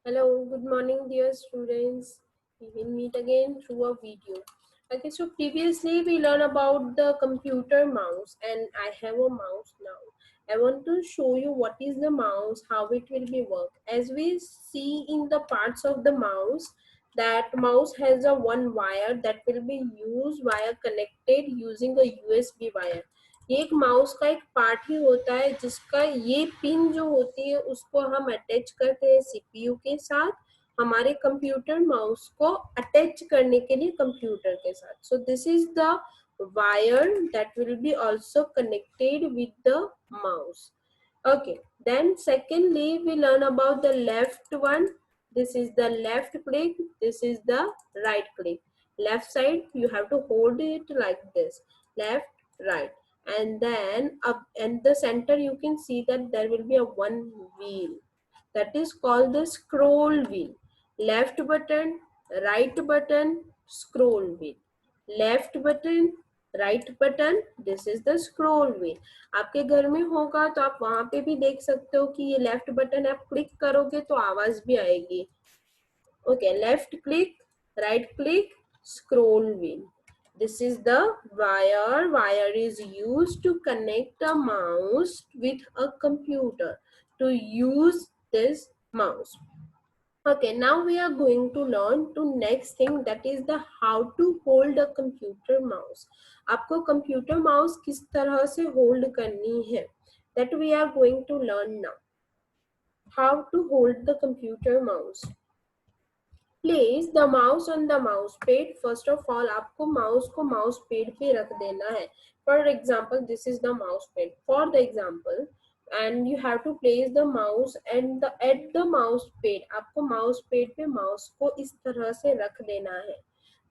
Hello, good morning, dear students. We will meet again through a video. Okay, so previously we learned about the computer mouse, and I have a mouse now. I want to show you what is the mouse, how it will be work. As we see in the parts of the mouse, that mouse has a one wire that will be used via connected using a USB wire. ये एक mouse का एक part ही होता है जिसका ये pin जो होती है उसको हम अटैच करते हैं सीपीयू के साथ हमारे कंप्यूटर माउस को अटैच करने के लिए कंप्यूटर के साथ. सो this is the wire that will be also connected with the mouse. Okay, then secondly we learn about the left one. This is the left click, this is the right click. Left side you have to hold it like this, left right, and then up in the center you can see that there will be a one wheel that is called the scroll wheel. Left button, right button, scroll wheel. Left button, right button, this is the scroll wheel. आपके घर में होगा तो आप वहां पे भी देख सकते हो कि ये लेफ्ट बटन आप क्लिक करोगे तो आवाज भी आएगी. Okay, left click, right click, scroll wheel. This is the wire. Wire is used to connect a mouse with a computer to use this mouse. Okay, now we are going to learn to next thing, that is the how to hold a computer mouse. आपको computer mouse किस तरह से hold करनी है, that we are going to learn now. How to hold the computer mouse. Place the mouse on the mouse pad. First of all, आपको mouse को mouse pad पे रख देना है. For example, this is the mouse pad. For the example, and you have to place the mouse and at the mouse pad. आपको mouse pad पे mouse को इस तरह से रख देना है.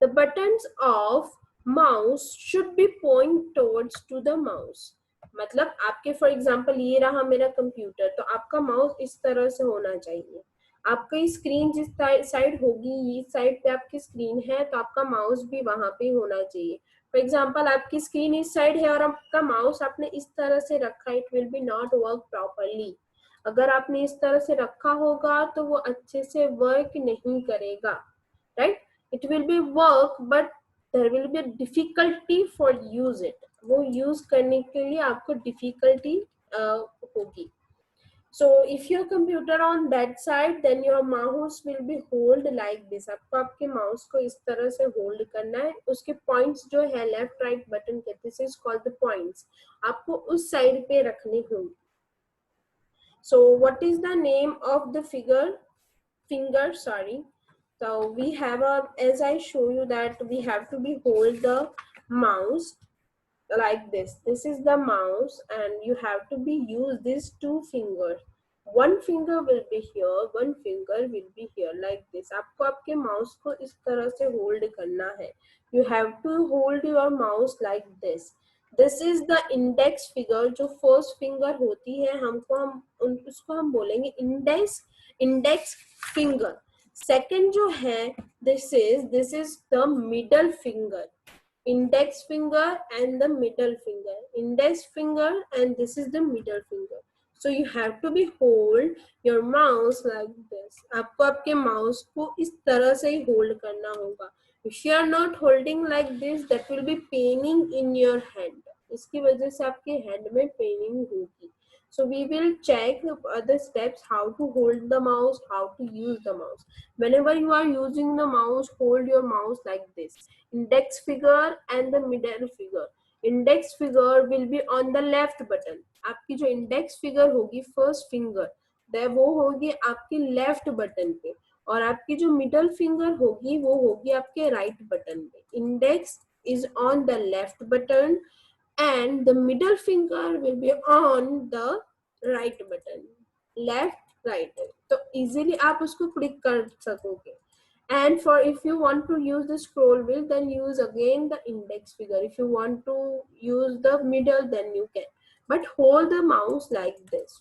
The buttons of mouse should be point towards to the mouse. मतलब आपके for example ये रहा मेरा कंप्यूटर, तो आपका माउस इस तरह से होना चाहिए. आपकी स्क्रीन जिस साइड होगी, ये साइड पे आपकी स्क्रीन है तो आपका माउस भी वहां पे होना चाहिए. फॉर एग्जांपल आपकी स्क्रीन इस साइड है और आपका माउस आपने इस तरह से रखा, it will B not work properly. अगर आपने इस तरह से रखा होगा तो वो अच्छे से वर्क नहीं करेगा, right. It will be work but there will be difficulty for use it. वो यूज करने के लिए आपको डिफिकल्टी होगी. So if your computer on that side, then your mouse will be hold like this. आपको आपके माउस को इस तरह से होल्ड करना है. उसके पॉइंट्स जो है लेफ्ट राइट बटन के, this is called the points, आपको उस साइड पे रखने होंगे. So what is the name of the finger, sorry. So we have a, as I show you that we have to be hold the mouse like this. This is the mouse and you have to be use these two fingers. One finger will be here, one finger will be here like this. आपको आपके mouse को इस तरह से hold करना है. You have to hold your mouse like this. This is the index finger. जो first finger होती है उसको हम बोलेंगे इंडेक्स फिंगर. सेकंड जो है this is the middle finger. Index finger and the middle finger. Index finger and this is the middle finger. So you have to be hold your mouse like this. आपको आपके mouse को इस तरह से ही hold करना होगा. If you are not holding like this, that will be paining in your hand. इसकी वजह से आपके हैंड में पेनिंग होगी. So we will check the other steps, how to hold the mouse, how to use the mouse. Whenever you are using the mouse, hold your mouse like this. Index finger and the middle finger. Index finger will be on the left button. आपकी जो index finger होगी first finger, वो होगी आपकी left button पे, और आपकी जो मिडल फिंगर होगी वो होगी आपके राइट बटन पे. Index is on the left button and the middle finger will be on the right button. Left right, तो easily आप उसको क्लिक कर सकोगे. And for if you want to use the scroll wheel, then use again the index finger. If you want to use the middle, then you can, but hold the mouse like this.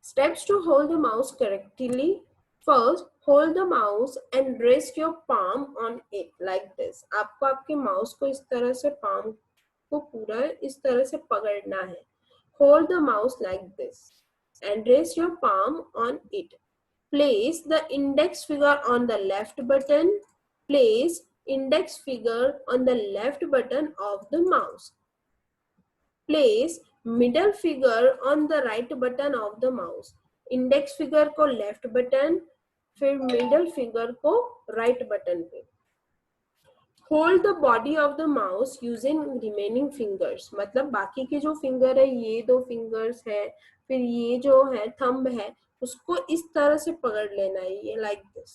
Steps to hold the mouse correctly. First, hold the mouse and rest your palm on it like this. आपको आपके mouse को इस तरह से palm को पूरा इस तरह से पकड़ना है. Hold the mouse like this and rest your palm on it. Place the index finger on the left button. Place index finger on the left button of the mouse. Place middle finger on the right button of the mouse. Index finger को left button, फिर middle finger को right button पे. Hold the body of the mouse using remaining fingers. मतलब बाकी के जो finger है, ये दो फिंगर्स है, फिर ये जो है थंब है, उसको इस तरह से पकड़ लेना है, ये like this.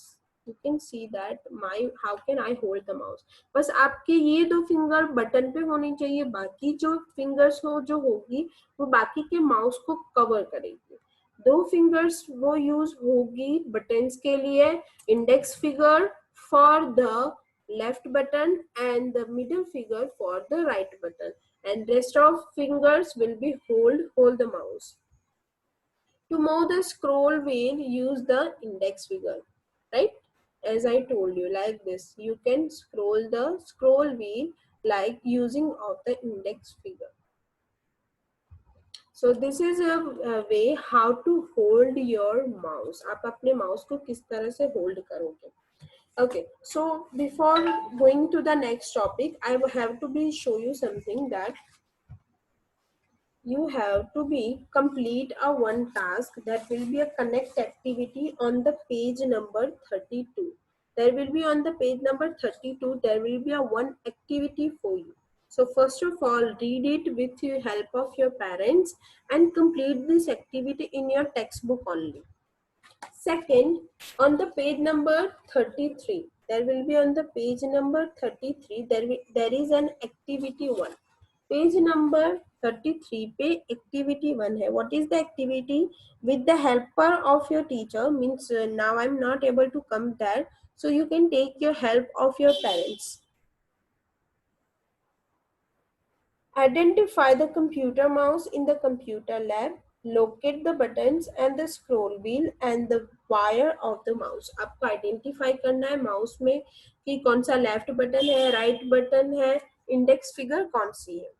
You can see that my how can I hold the mouse. बस आपके ये दो फिंगर बटन पे होनी चाहिए, बाकी जो फिंगर्स हो जो होगी वो बाकी के माउस को कवर करेगी. दो फिंगर्स वो यूज होगी बटन्स के लिए, index finger for the left button and the middle finger for the right button, and rest of fingers will be hold the mouse. To move the scroll wheel, use the index finger, right? As I told you, like this, you can scroll the scroll wheel like using of the index finger. So this is a way how to hold your mouse. आप अपने mouse को किस तरह से hold करोगे. Okay, so before going to the next topic, I have to be show you something, that you have to be complete a one task that will be a connect activity on the page number 32. There will be on the page number 32, there will be a one activity for you. So first of all, read it with the help of your parents and complete this activity in your textbook only. Second, on the page number 33, there will be on the page number 33, there is an activity 1. Page number 33 पे activity 1 है. What is the activity? With the helper of your teacher, means now I'm not able to come there, so you can take your help of your parents. Identify the computer mouse in the computer lab. Locate the buttons and the scroll wheel and the wire of the mouse. आपको identify करना है mouse में कि कौन सा left button है, right button है, index figure कौन सी है.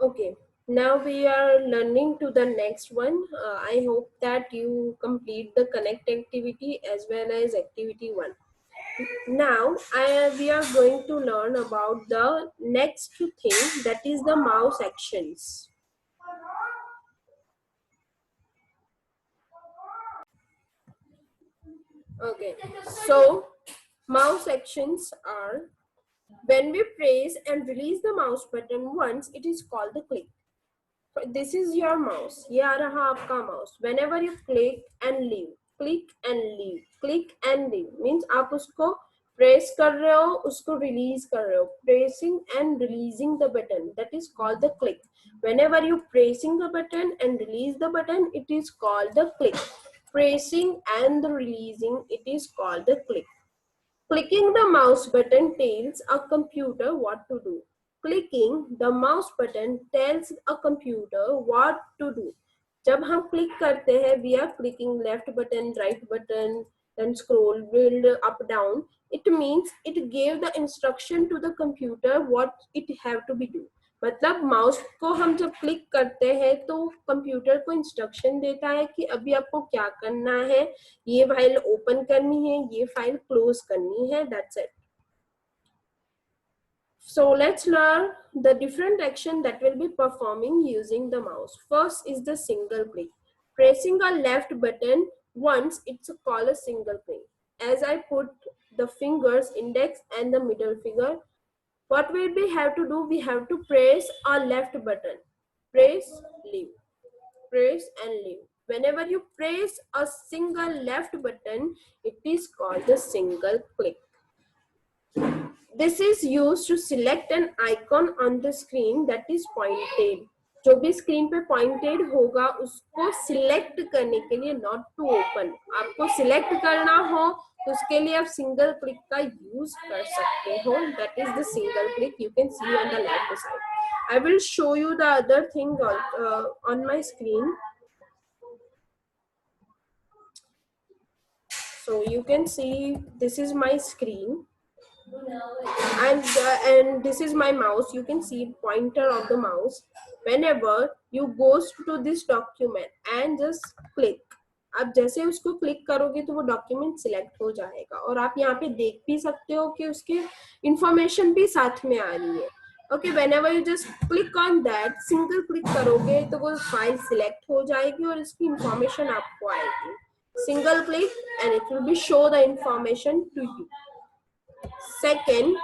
Okay, now we are learning to the next one. I hope that you complete the connect activity as well as activity 1. Now we are going to learn about the next thing, that is the mouse actions. Okay, so mouse actions are, when we press and release the mouse button once, it is called the click. This is your mouse, ये आ रहा आपका mouse. Whenever you click and leave, click and leave, click and leave, means आप उसको press कर रहे हो, उसको release कर रहे हो. Pressing and releasing the button, that is called the click. whenever you pressing the button and release the button, it is called the click. Pressing and releasing, it is called the click. Clicking the mouse button tells a computer what to do. Clicking the mouse button tells a computer what to do. जब हम click करते हैं, we are clicking left button, right button, then scroll wheel up down. It means it gave the instruction to the computer what it have to be do. मतलब mouse को हम जब click करते हैं तो कंप्यूटर को इंस्ट्रक्शन देता है कि अभी आपको क्या करना है, ये फाइल ओपन करनी है, ये फाइल क्लोज करनी है. That's it. So let's learn the different action that will be performing using the mouse. First is the single click. Pressing a left button once, it's called a single click. As I put the fingers, index and the middle finger, what will we have to do? We have to press a left button. Press, leave. Press and leave. Whenever you press a single left button, it is called the single click. This is used to select an icon on the screen that is pointed. जो भी screen पे pointed होगा उसको select करने के लिए, not to open. आपको select करना हो तो उसके लिए आप सिंगल क्लिक का यूज कर सकते हो. That is the single click. You can see on the left side. I will show you the other thing on my screen. So you can see this is my screen, and this is my mouse. You can see pointer of the mouse. Whenever you goes to this document and just click. आप जैसे उसको click करोगे तो वो document select हो जाएगा और आप यहाँ पे देख भी सकते हो कि उसके इंफॉर्मेशन भी साथ में आ रही है. Okay, whenever you just click on that, single click करोगे तो वो फाइल सिलेक्ट हो जाएगी और इसकी इंफॉर्मेशन आपको आएगी. Single click and it will be show the information to you. Second,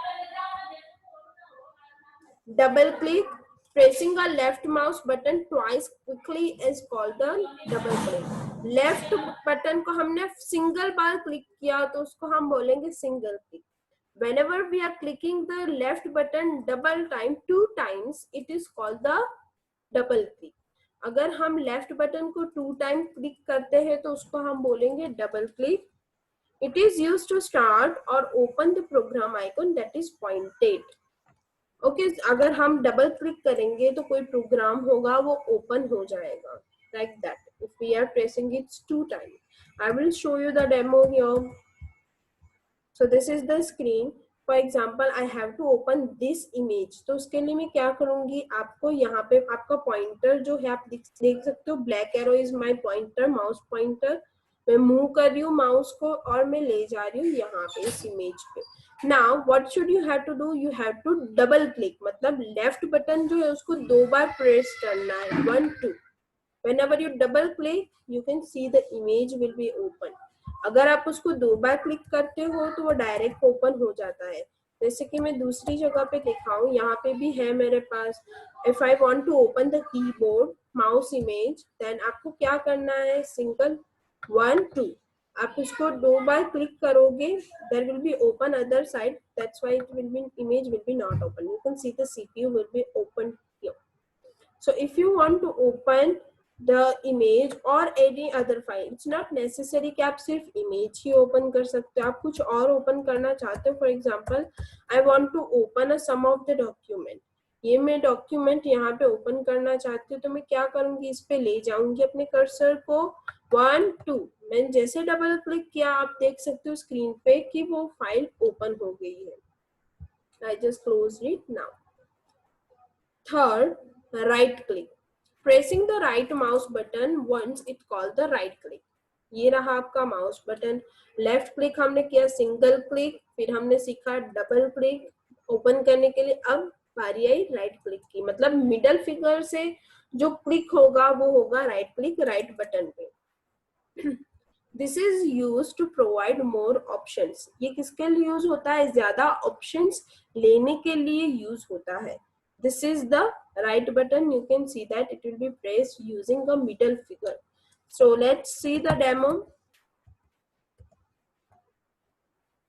double click. Pressing a left mouse button twice quickly is called the double click. Left button को हमने single बार click किया तो उसको हम बोलेंगे single click. Whenever we are clicking the left button double time, 2 times, it is called the double click. अगर हम left button को 2 टाइम क्लिक करते हैं तो उसको हम बोलेंगे double click. It is used to start or open the program icon that is pointed. Okay, अगर हम डबल क्लिक करेंगे तो कोई प्रोग्राम होगा वो ओपन हो जाएगा. Like that if we are pressing it 2 time. I will show you the demo here. So this is the screen. For example I have to open this image. तो उसके लिए मैं क्या करूंगी, आपको यहाँ पे आपका पॉइंटर जो है आप देख सकते हो, black arrow is my pointer, mouse pointer. मैं मूव कर रही हूँ माउस को और मैं ले जा रही हूँ यहाँ पे इस इमेज पे. Now what should you have to do? You have to double click. मतलब लेफ्ट बटन जो है उसको 2 बार प्रेस करना है. 1 2. Whenever you double click, you can see the image will be open. अगर आप उसको 2 बार क्लिक करते हो तो वो डायरेक्ट ओपन हो जाता है. जैसे कि मैं दूसरी जगह पे दिखाऊं, यहाँ पे भी है मेरे पास. If I want to open the keyboard mouse image, then आपको क्या करना है, सिंगल 1 2. आप इसको 2 बार क्लिक करोगे, there will be open other side. That's why it will be image will be not open. You can see the CPU will be open here. So if you want to open the image or any other file, it's not necessary कि आप सिर्फ image ही open कर सकते हो. आप कुछ और open करना चाहते हो. For example, I want to open a sum of the document. ये मैं डॉक्यूमेंट यहाँ पे ओपन करना चाहती हूँ तो मैं क्या करूंगी, इस पे ले जाऊंगी अपने कर्सर को. 1 2. मैंने जैसे डबल क्लिक किया आप देख सकते हो स्क्रीन पे कि वो फाइल ओपन हो गई है. I just closed it now. Third, right click. Pressing the right mouse button once it called the right click. ये रहा आपका माउस बटन. लेफ्ट क्लिक हमने किया, सिंगल क्लिक, फिर हमने सीखा डबल क्लिक ओपन करने के लिए. अब बारी आई राइट क्लिक की. मतलब मिडल फिंगर से जो क्लिक होगा वो होगा राइट क्लिक राइट बटन पे. This is use to provide more options. ये किसके लिए यूज होता है, ज्यादा ऑप्शंस लेने के लिए यूज होता है. This is the right button. You can see that it will be pressed using the middle finger. So let's see the demo.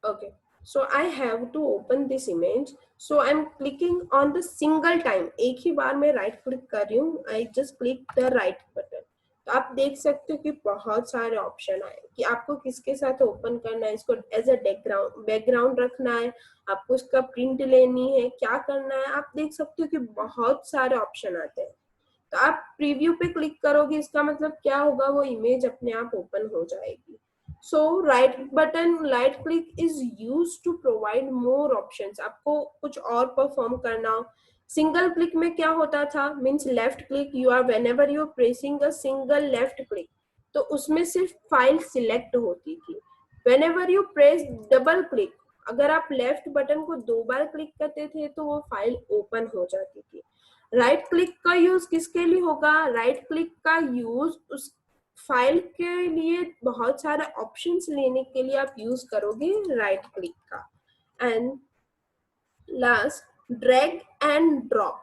Okay, so I have to open this image. So I'm clicking on the single time. एक ही बार मैं right click कर रही हूँ. I just click the right button. तो आप देख सकते हो कि बहुत सारे ऑप्शन आए कि आपको किसके साथ ओपन करना है. इसको एज अ बैकग्राउंड रखना है, आपको इसका प्रिंट लेनी है, क्या करना है. आप देख सकते हो कि बहुत सारे ऑप्शन आते हैं. तो आप प्रीव्यू पे क्लिक करोगे, इसका मतलब क्या होगा, वो इमेज अपने आप ओपन हो जाएगी. So right button right click is use to provide more options. आपको कुछ और परफॉर्म करना हो. सिंगल क्लिक में क्या होता था, means left click, you are whenever you are pressing a single left click तो उसमें सिर्फ फाइल सिलेक्ट होती थी. Whenever you press double click, अगर आप लेफ्ट बटन को 2 बार क्लिक करते थे तो वो फाइल ओपन हो जाती थी. राइट क्लिक का यूज किसके लिए होगा, राइट क्लिक का यूज उस फाइल के लिए बहुत सारे ऑप्शंस लेने के लिए आप यूज करोगे राइट क्लिक का. And last, drag and drop.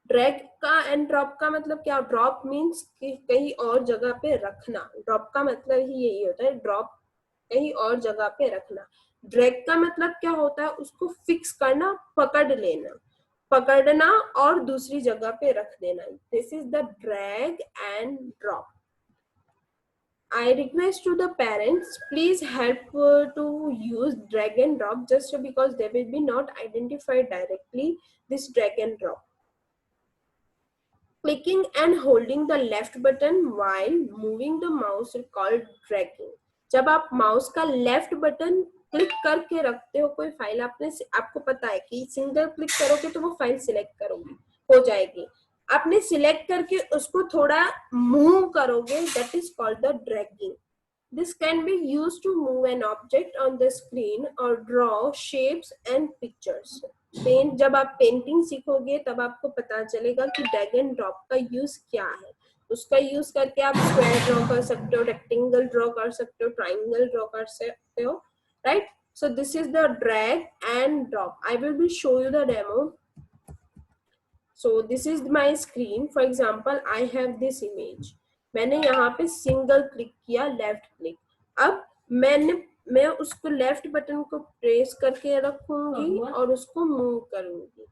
Drag का एंड ड्रॉप का मतलब क्या, ड्रॉप मीन्स कहीं और जगह पे रखना. ड्रॉप का मतलब ही यही होता है, ड्रॉप कहीं और जगह पे रखना. ड्रैग का मतलब क्या होता है, उसको फिक्स करना, पकड़ लेना, पकड़ना और दूसरी जगह पे रख देना. This is the drag and drop. I request to the parents, please help to use drag and drop, just because they will be not identified directly this drag and drop. Clicking and holding the left button while moving the mouse is called dragging. जब आप mouse का left button click करके रखते हो कोई file, आपको पता है कि सिंगल क्लिक करोगे तो वो फाइल सिलेक्ट करोगी हो जाएगी. आपने सिलेक्ट करके उसको थोड़ा मूव करोगे, that is called the dragging. This can be used to move an object on the screen or draw shapes and pictures. Paint, जब आप पेंटिंग सीखोगे तब आपको पता चलेगा कि ड्रैग एंड ड्रॉप का यूज क्या है. उसका यूज करके आप स्क्वायर ड्रॉ कर सकते हो, रेक्टेंगल ड्रॉ कर सकते हो, ट्राइंगल ड्रॉ कर सकते हो, right. So this is the drag and drop. I will be show you the demo. So this is my screen. For example, I have this image. मैंने यहाँ पे सिंगल क्लिक किया, लेफ्ट क्लिक. अब मैं उसको लेफ्ट बटन को press करके रखूंगी और उसको मूव करूंगी.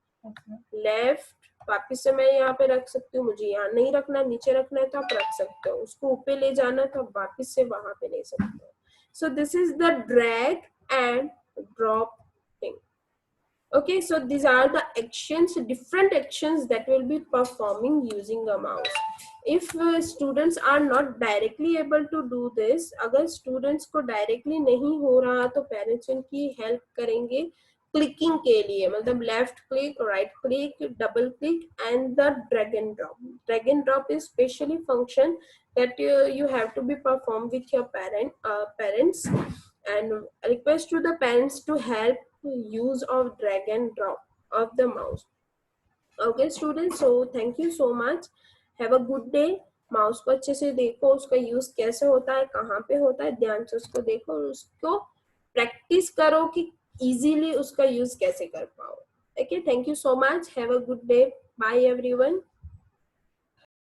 लेफ्ट, वापिस से मैं यहाँ पे रख सकती हूँ. मुझे यहाँ नहीं रखना, नीचे रखना है तो आप रख सकते हो. उसको ऊपर ले जाना तो आप वापिस से वहां पे ले सकते हो. So this is the drag and drop thing. Okay, so these are the actions, different actions that will be performing using a mouse. If students are not directly able to do this, अगर students को directly नहीं हो रहा तो parents उनकी help करेंगे clicking के लिए. मतलब left click, right click, double click and the drag and drop. Drag and drop is specially function that you have to be performed with your parents, and request to the parents to help use of drag and drop of the mouse. Okay students, so thank you so much. Have a good day. Mouse को अच्छे से देखो, उसका use कैसे होता है, कहाँ पे होता है, ध्यान से उसको देखो और उसको प्रैक्टिस करो कि इजीली उसका यूज कैसे कर पाओ. Okay, thank you so much. Have a good day. Bye everyone.